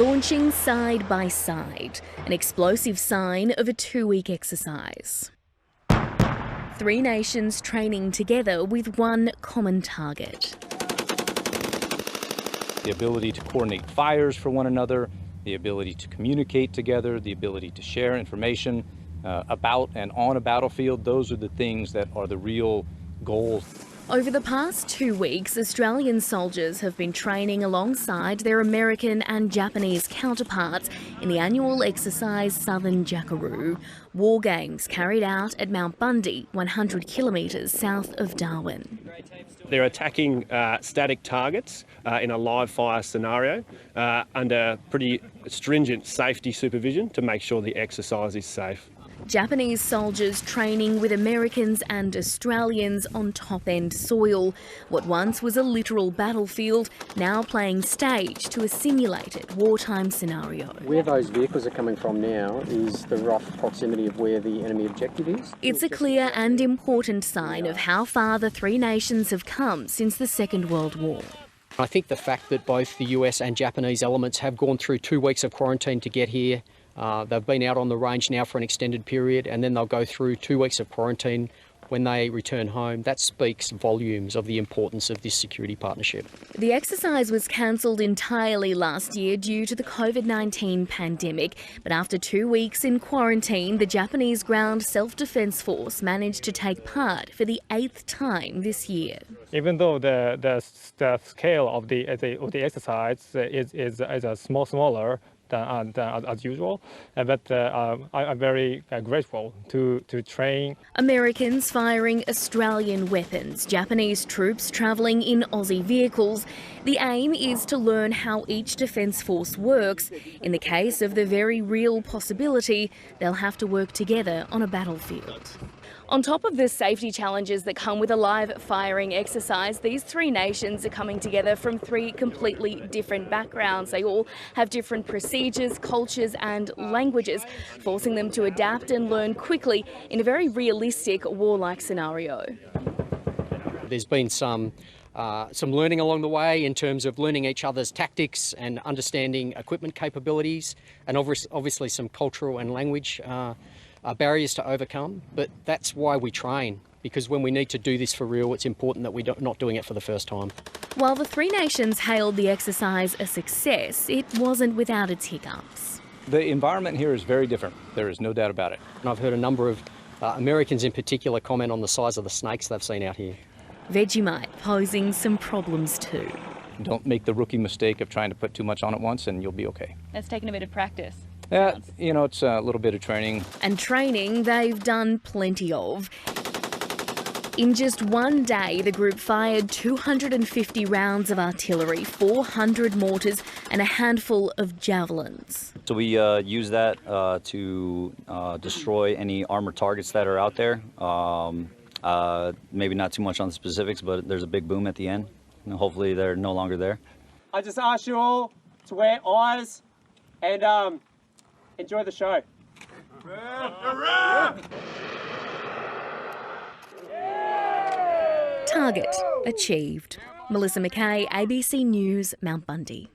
launching side by side, an explosive sign of a 2-week exercise. 3 nations training together with one common target. The ability to coordinate fires for one another, the ability to communicate together, the ability to share information about and on a battlefield, those are the things that are the real goals. Over the past 2 weeks, Australian soldiers have been training alongside their American and Japanese counterparts in the annual exercise Southern Jackaroo, war games carried out at Mount Bundy, 100 kilometres south of Darwin. They're attacking static targets in a live fire scenario under pretty stringent safety supervision to make sure the exercise is safe. Japanese soldiers training with Americans and Australians on top-end soil. What once was a literal battlefield, now playing stage to a simulated wartime scenario. Where those vehicles are coming from now is the rough proximity of where the enemy objective is. It's a clear and important sign of how far the 3 nations have come since the Second World War. I think the fact that both the US and Japanese elements have gone through 2 weeks of quarantine to get here. They've been out on the range now for an extended period, and then they'll go through 2 weeks of quarantine when they return home. That speaks volumes of the importance of this security partnership. The exercise was cancelled entirely last year due to the COVID-19 pandemic, but after 2 weeks in quarantine, the Japanese Ground Self-Defence Force managed to take part for the 8th time this year. Even though the scale of the exercise is smaller than as usual, but I'm very grateful to train. Americans firing Australian weapons, Japanese troops travelling in Aussie vehicles. The aim is to learn how each defence force works. In the case of the very real possibility, they'll have to work together on a battlefield. On top of the safety challenges that come with a live firing exercise, these 3 nations are coming together from 3 completely different backgrounds. They all have different procedures, cultures and languages, forcing them to adapt and learn quickly in a very realistic war-like scenario. There's been some learning along the way in terms of learning each other's tactics and understanding equipment capabilities, and obviously some cultural and language barriers to overcome, but that's why we train, because when we need to do this for real, it's important that we're not doing it for the first time. While the 3 nations hailed the exercise a success, it wasn't without its hiccups. The environment here is very different. There is no doubt about it. And I've heard a number of Americans in particular comment on the size of the snakes they've seen out here. Vegemite posing some problems too. Don't make the rookie mistake of trying to put too much on at once and you'll be okay. That's taken a bit of practice. Yeah, you know, it's a little bit of training. And training they've done plenty of. In just one day, the group fired 250 rounds of artillery, 400 mortars and a handful of javelins. So we use that to destroy any armored targets that are out there. Maybe not too much on the specifics, but there's a big boom at the end. And hopefully they're no longer there. I just ask you all to wear eyes and enjoy the show. Target achieved. Melissa McKay, ABC News, Mount Bundy.